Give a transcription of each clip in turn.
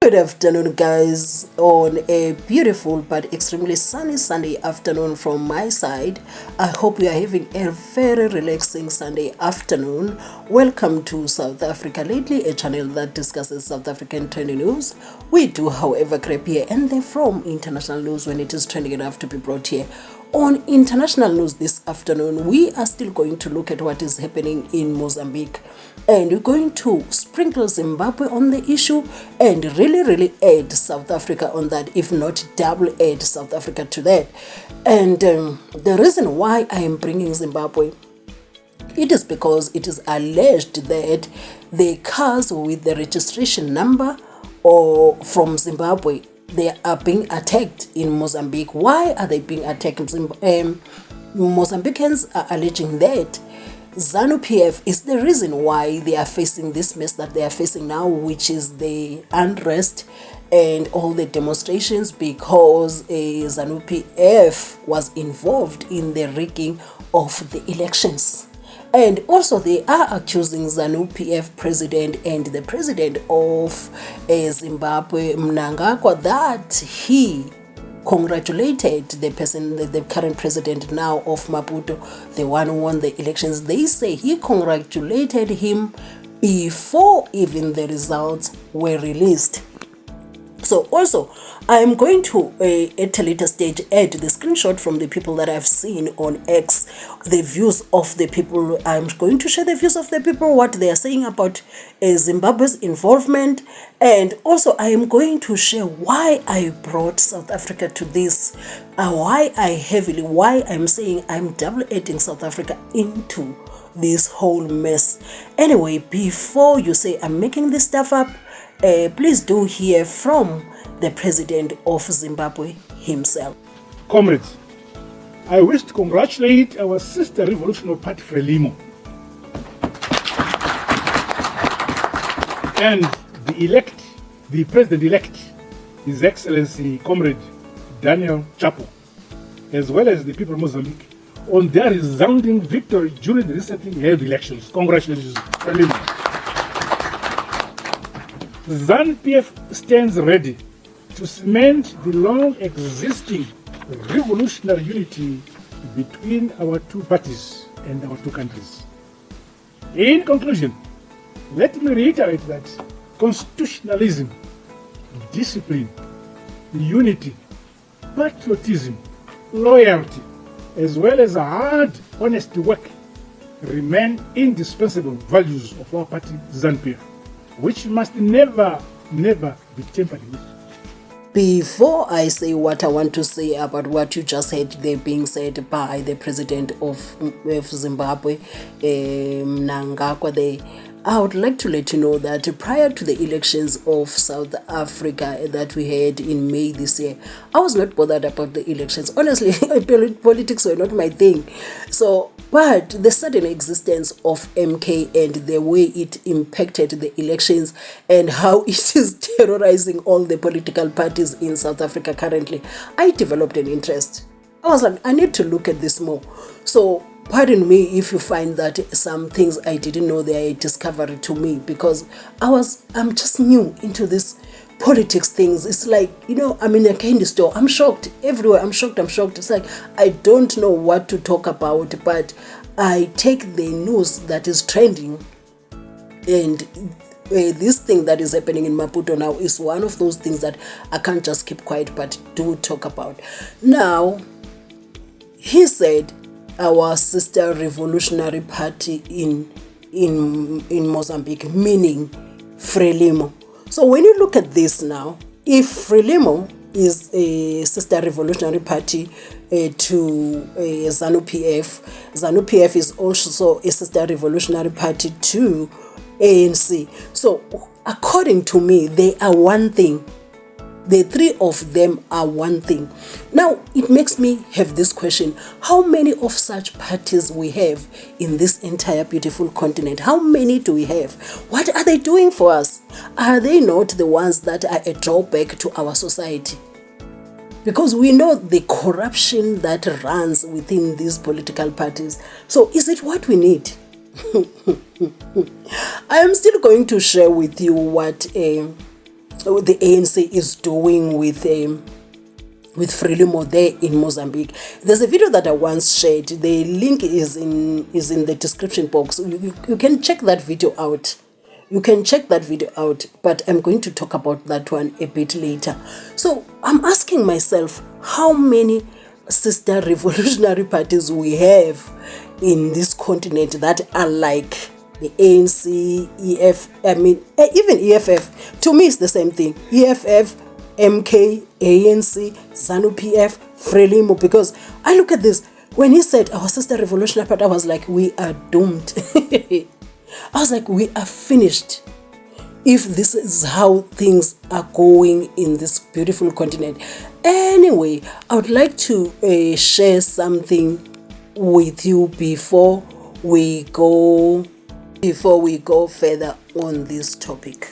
Good afternoon, guys, on a beautiful but extremely sunny Sunday afternoon from my side. I hope you are having a very relaxing Sunday afternoon. Welcome to South Africa Lately, a channel that discusses South African trending news. We do, however, grab here and there from international news when it is trending enough to be brought here. On international news this afternoon, we are still going to look at what is happening in Mozambique, and we're going to sprinkle Zimbabwe on the issue and really add South Africa on that, if not double add South Africa to that. And the reason why I am bringing Zimbabwe, it is because it is alleged that the cars with the registration number or from Zimbabwe, they are being attacked in Mozambique. Why are they being attacked? Mozambicans are alleging that Zanupf is the reason why they are facing this mess that they are facing now, which is the unrest and all the demonstrations, because Zanupf was involved in the rigging of the elections. And also they are accusing ZANU-PF president and the president of Zimbabwe, Mnangagwa, that he congratulated the current president now of Maputo, the one who won the elections. They say he congratulated him before even the results were released. So also, I'm going to, at a later stage, add the screenshot from the people that I've seen on X, the views of the people. I'm going to share the views of the people, what they are saying about Zimbabwe's involvement. And also, I am going to share why I brought South Africa to this, why I'm saying I'm double-adding South Africa into this whole mess. Anyway, before you say I'm making this stuff up, please do hear from the president of Zimbabwe himself. Comrades, I wish to congratulate our sister Revolutionary Party Frelimo and the president-elect, His Excellency Comrade Daniel Chapo, as well as the people of Mozambique, on their resounding victory during the recently held elections. Congratulations, Frelimo. ZANU-PF stands ready to cement the long-existing revolutionary unity between our two parties and our two countries. In conclusion, let me reiterate that constitutionalism, discipline, unity, patriotism, loyalty, as well as hard, honest work remain indispensable values of our party ZANU-PF, which must never be tampered with. Before I say what I want to say about what you just heard there being said by the president of Zimbabwe, Mnangagwa, I would like to let you know that prior to the elections of South Africa that we had in May this year, I was not bothered about the elections. Honestly, politics were not my thing. But the sudden existence of MK and the way it impacted the elections and how it is terrorizing all the political parties in South Africa currently, I developed an interest. I was like, I need to look at this more. So pardon me if you find that some things I didn't know they are a discovery to me, because I'm just new into this politics things. It's like, I'm in a candy store. I'm shocked everywhere. I'm shocked. It's like I don't know what to talk about, but I take the news that is trending, and this thing that is happening in Maputo now is one of those things that I can't just keep quiet but do talk about. Now, he said our sister revolutionary party in Mozambique, meaning Frelimo. So when you look at this now, if Frelimo is a sister revolutionary party to ZANU-PF, ZANU-PF is also a sister revolutionary party to ANC. So according to me, they are one thing. The three of them are one thing. Now, it makes me have this question. How many of such parties we have in this entire beautiful continent? How many do we have? What are they doing for us? Are they not the ones that are a drawback to our society? Because we know the corruption that runs within these political parties. So is it what we need? I am still going to share with you what the ANC is doing with Frelimo there in Mozambique. There's a video that I once shared. The link is in the description box. You can check that video out. You can check that video out, but I'm going to talk about that one a bit later. So I'm asking myself, how many sister revolutionary parties we have in this continent that are like the ANC, even EFF. To me, it's the same thing. EFF, MK, ANC, ZANU-PF, Frelimo. Because I look at this, when he said our sister revolutionary party, I was like, we are doomed. I was like, we are finished if this is how things are going in this beautiful continent. Anyway, I would like to share something with you before we go further on this topic.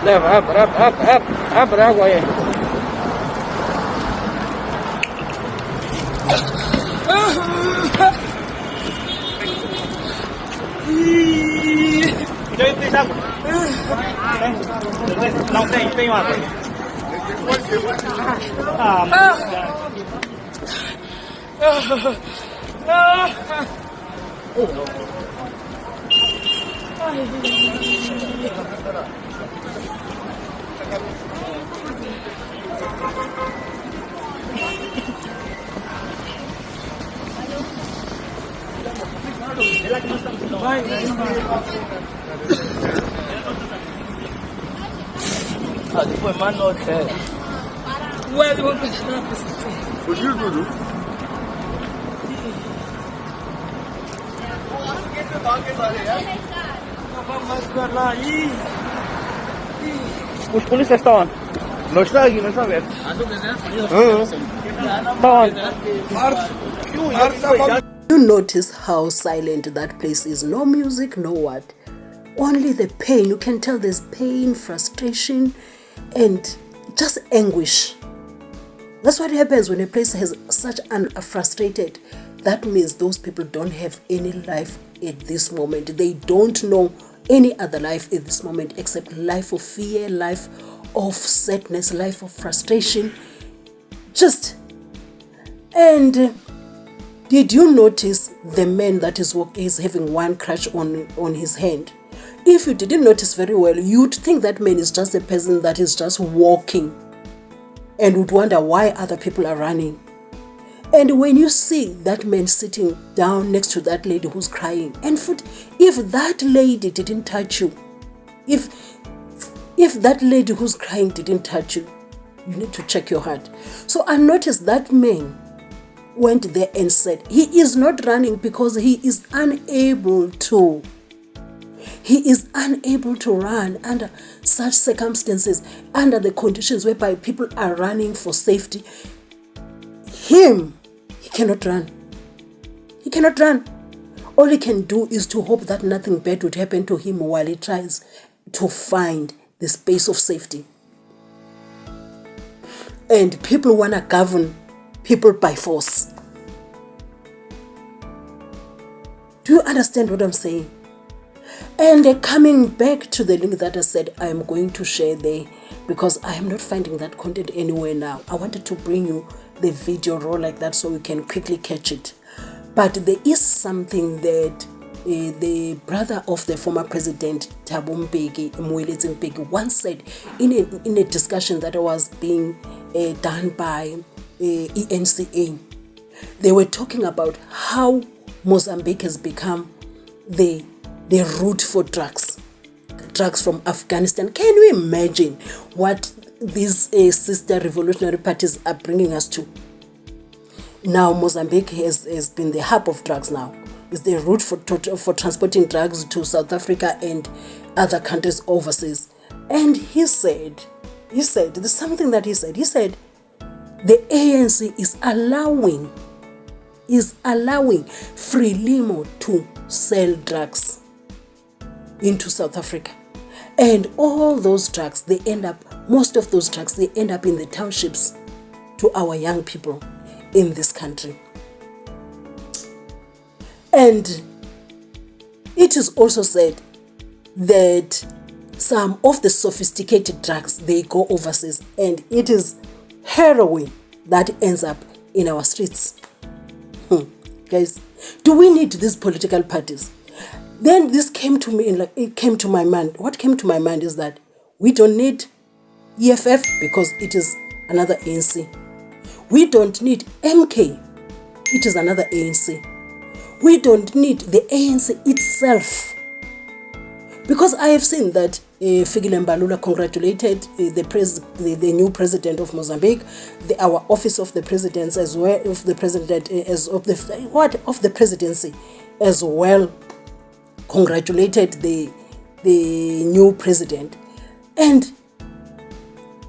Leva, abre a água aí. Tem água? Não tem água. Depois mais no hotel. Ué, eu vou continuar com isso aqui. O giro, Dudu. Vamos mais para lá aí. Os polícias estão onde? Não está aqui, não está vendo. You notice how silent that place is. No music, no what. Only the pain. You can tell there's pain, frustration, and just anguish. That's what happens when a place has such frustrated. That means those people don't have any life at this moment. They don't know any other life at this moment except life of fear, life of sadness, life of frustration. And did you notice the man that is having one crutch on his hand? If you didn't notice very well, you'd think that man is just a person that is just walking and would wonder why other people are running. And when you see that man sitting down next to that lady who's crying, and if that lady didn't touch you, if that lady who's crying didn't touch you, you need to check your heart. So I noticed that man went there and said he is not running because he is unable to. He is unable to run under such circumstances, under the conditions whereby people are running for safety. He cannot run. He cannot run. All he can do is to hope that nothing bad would happen to him while he tries to find the space of safety. And people want to govern people by force. Do you understand what I'm saying? And coming back to the link that I said I am going to share there, because I am not finding that content anywhere now. I wanted to bring you the video raw like that so you can quickly catch it. But there is something that the brother of the former president, Thabo Mbeki, once said in a discussion that was being done by ENCA. They were talking about how Mozambique has become the route for drugs from Afghanistan. Can you imagine what these sister revolutionary parties are bringing us to? Now Mozambique has been the hub of drugs now. It's the route for transporting drugs to South Africa and other countries overseas. And he said, there's something that he said, the ANC is allowing Frelimo to sell drugs into South Africa. And all those drugs, they end up most of those drugs, they end up in the townships to our young people in this country. And it is also said that some of the sophisticated drugs, they go overseas, and it is heroin that ends up in our streets. Guys, do we need these political parties? Then this came to me, it came to my mind. What came to my mind is that we don't need EFF because it is another ANC. We don't need MK. It is another ANC. We don't need the ANC itself. Because I have seen that Fikile Mbalula congratulated the new president of Mozambique, our office of the presidents as well, of the presidency as well, congratulated the new president. And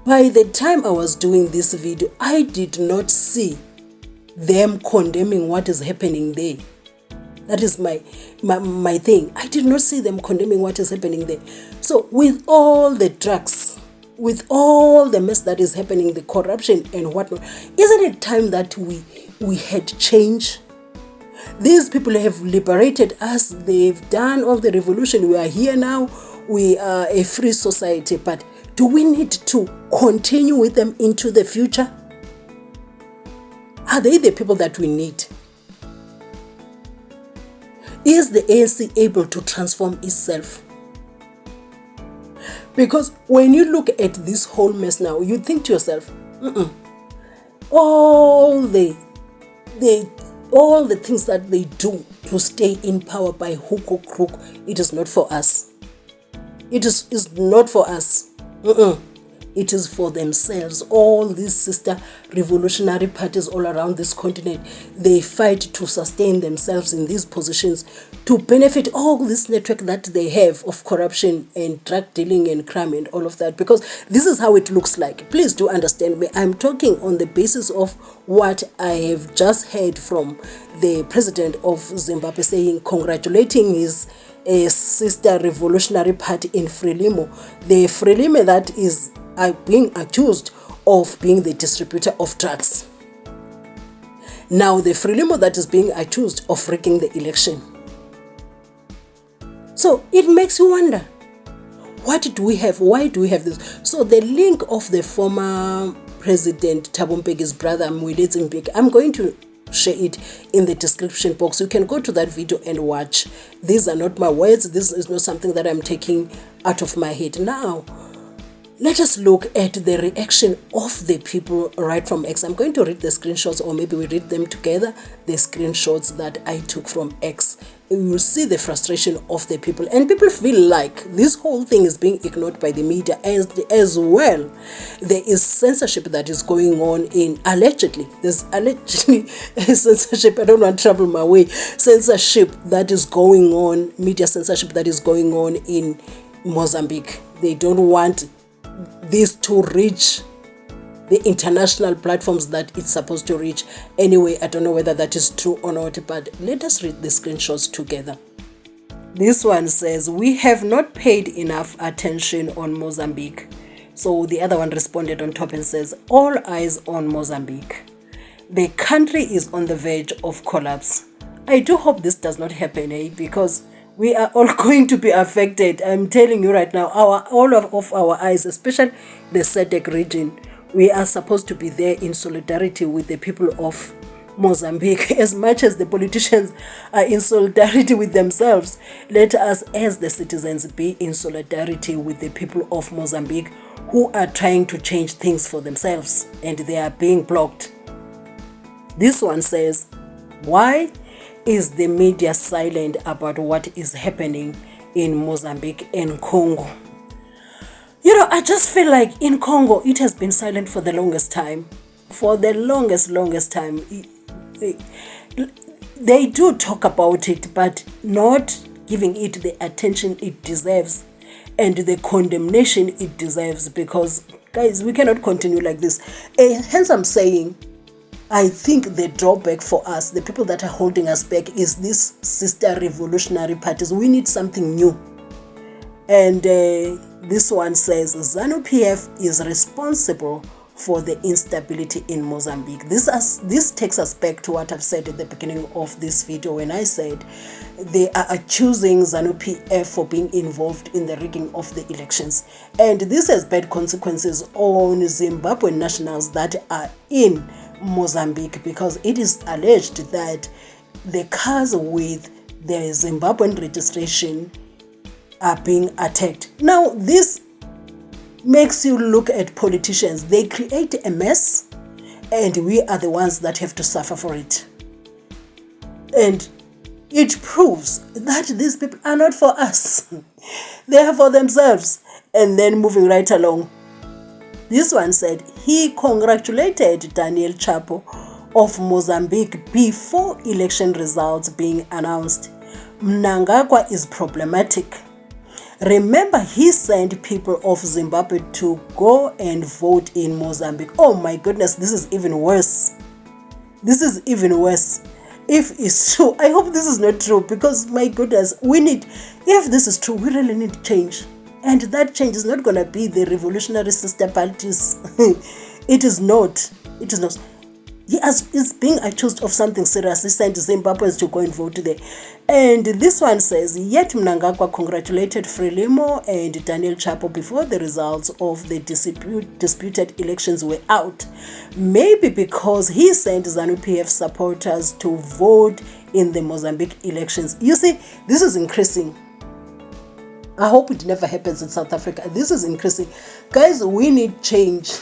by the time I was doing this video, I did not see them condemning what is happening there. That is my thing. I did not see them condemning what is happening there. So with all the drugs, with all the mess that is happening, the corruption and whatnot, isn't it time that we had change? These people have liberated us. They've done all the revolution. We are here now. We are a free society. But do we need to continue with them into the future? Are they the people that we need? Is the ANC able to transform itself? Because when you look at this whole mess now, you think to yourself, all the things that they do to stay in power by hook or crook, it is not for us. It is not for us. It is for themselves. All these sister revolutionary parties all around this continent, they fight to sustain themselves in these positions to benefit all this network that they have of corruption and drug dealing and crime and all of that. Because this is how it looks like. Please do understand me. I'm talking on the basis of what I have just heard from the president of Zimbabwe saying, congratulating his sister revolutionary party in Frelimo. The Frelimo that is being accused of being the distributor of drugs. Now the Frelimo that is being accused of rigging the election. So it makes you wonder, what do we have? Why do we have this? So the link of the former President Thabo Mbeki's brother, MOLEFE, I'm going to share it in the description box. You can go to that video and watch. These are not my words. This is not something that I'm taking out of my head. Now, let us look at the reaction of the people right from X. I'm going to read the screenshots, or maybe we read them together, the screenshots that I took from X. You will see the frustration of the people, and people feel like this whole thing is being ignored by the media as well. There is censorship that is going on in, allegedly, there's allegedly censorship, I don't want to trouble my way, censorship that is going on, media censorship that is going on in Mozambique. They don't want this to reach the international platforms that it's supposed to reach. Anyway, I don't know whether that is true or not, but let us read the screenshots together. This one says, we have not paid enough attention on Mozambique. So the other one responded on top and says, all eyes on Mozambique. The country is on the verge of collapse. I do hope this does not happen, because we are all going to be affected. I'm telling you right now, all of our eyes, especially the SADC region, we are supposed to be there in solidarity with the people of Mozambique. As much as the politicians are in solidarity with themselves, let us as the citizens be in solidarity with the people of Mozambique who are trying to change things for themselves, and they are being blocked. This one says, why is the media silent about what is happening in Mozambique and Congo? I just feel like in Congo, it has been silent for the longest time. For the longest time. They do talk about it, but not giving it the attention it deserves and the condemnation it deserves, because, guys, we cannot continue like this. Hence I'm saying, I think the drawback for us, the people that are holding us back, is these sister revolutionary parties. We need something new. And this one says ZANU-PF is responsible for the instability in Mozambique. This takes us back to what I've said at the beginning of this video when I said they are accusing ZANU-PF for being involved in the rigging of the elections. And this has bad consequences on Zimbabwean nationals that are in Mozambique, because it is alleged that the cars with the Zimbabwean registration are being attacked. Now, this makes you look at politicians. They create a mess, and we are the ones that have to suffer for it. And it proves that these people are not for us. They are for themselves. And then moving right along, this one said he congratulated Daniel Chapo of Mozambique before election results being announced. Mnangagwa is problematic. Remember, he sent people of Zimbabwe to go and vote in Mozambique. Oh my goodness, this is even worse. This is even worse. If it's true, I hope this is not true, because my goodness, if this is true, we really need change. And that change is not going to be the revolutionary sister parties. It is not. It is not. He is being accused of something serious. He sent Zimbabweans to go and vote there. And this one says, yet Mnangagwa congratulated Frelimo and Daniel Chapo before the results of the disputed elections were out. Maybe because he sent ZANU-PF supporters to vote in the Mozambique elections. You see, this is increasing. I hope it never happens in South Africa. This is increasing. Guys, we need change.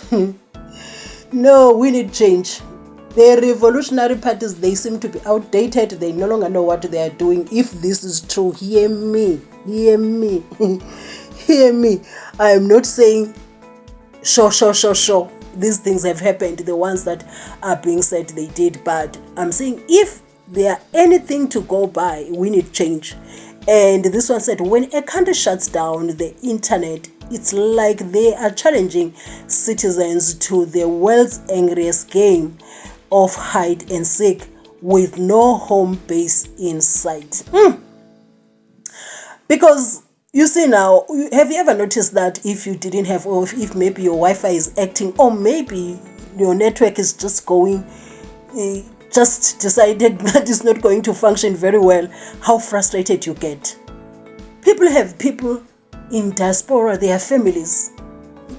No, we need change. The revolutionary parties, they seem to be outdated. They no longer know what they are doing. If this is true, hear me. Hear me. Hear me. I am not saying sure. These things have happened. The ones that are being said they did. But I'm saying if there are anything to go by, we need change. And this one said, when a country shuts down the internet, it's like they are challenging citizens to the world's angriest game of hide and seek with no home base in sight. Because you see now, have you ever noticed that if you didn't have, or if maybe your Wi-Fi is acting, or maybe your network is just going, just decided that it's not going to function very well, how frustrated you get. People have people in diaspora, they have families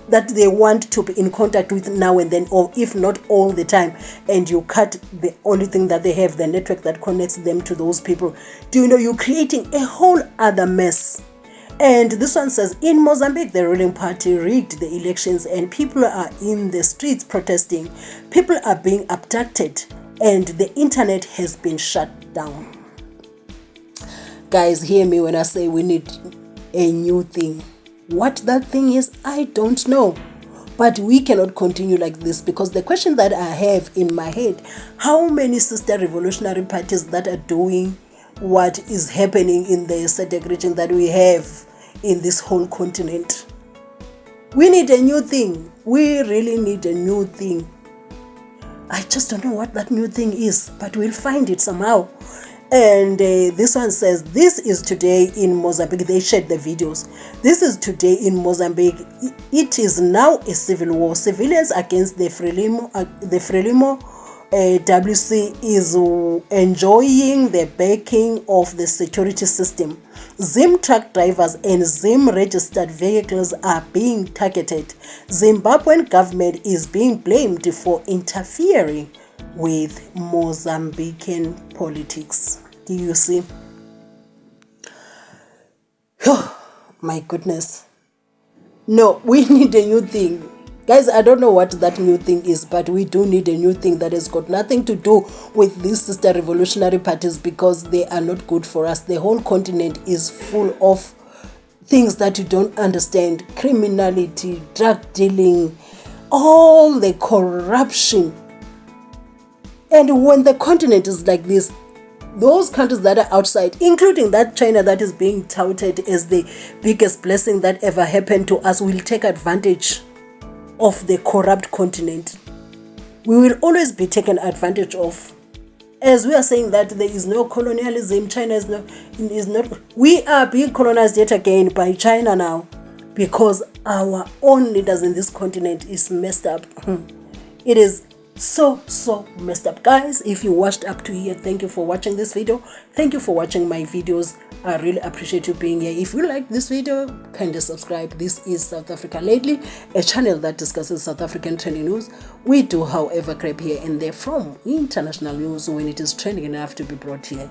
that they want to be in contact with now and then, or if not all the time, and you cut the only thing that they have, the network that connects them to those people. Do you know, you're creating a whole other mess. And this one says, in Mozambique, the ruling party rigged the elections and people are in the streets protesting. People are being abducted and the internet has been shut down. Guys, hear me when I say we need a new thing. What that thing is, I don't know. But we cannot continue like this, because the question that I have in my head, how many sister revolutionary parties that are doing what is happening in the SADC region that we have in this whole continent? We need a new thing. We really need a new thing. I just don't know what that new thing is, but we'll find it somehow. And this one says, this is today in Mozambique. They shared the videos. This is today in Mozambique. It is now a civil war. Civilians against the Frelimo WC is enjoying the backing of the security system. Zim truck drivers and Zim registered vehicles are being targeted. Zimbabwean government is being blamed for interfering with Mozambican politics. Do you see? Oh, my goodness. No, we need a new thing. Guys, I don't know what that new thing is, but we do need a new thing that has got nothing to do with these sister revolutionary parties, because they are not good for us. The whole continent is full of things that you don't understand. Criminality, drug dealing, all the corruption. And when the continent is like this, those countries that are outside, including that China that is being touted as the biggest blessing that ever happened to us, will take advantage of the corrupt continent. We will always be taken advantage of. as we are saying that there is no colonialism, China is not, we are being colonized yet again by China now, because our own leaders in this continent is messed up. It is so messed up. Guys, if you watched up to here, thank you for watching this video. Thank you for watching my videos. I really appreciate you being here. If you like this video, kindly subscribe. This is South Africa Lately, a channel that discusses South African trending news. We do, however, grab here and there from international news when it is trending enough to be brought here.